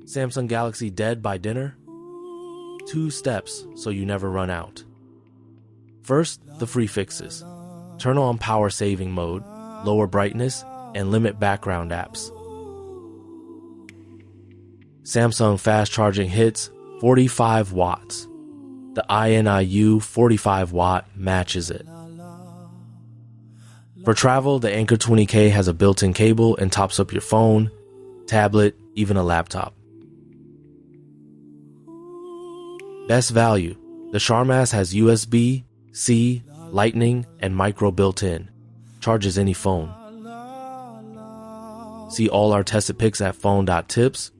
Samsung Galaxy dead by dinner? 2 steps so you never run out. First, the free fixes. Turn on power saving mode, lower brightness, and limit background apps. Samsung fast charging hits 45 watts. The INIU 45 watt matches it. For travel, the Anker 20K has a built-in cable and tops up your phone, tablet, even a laptop. Best value. The Charmast has USB-C, Lightning, and micro built-in. Charges any phone. See all our tested picks at phone.tips.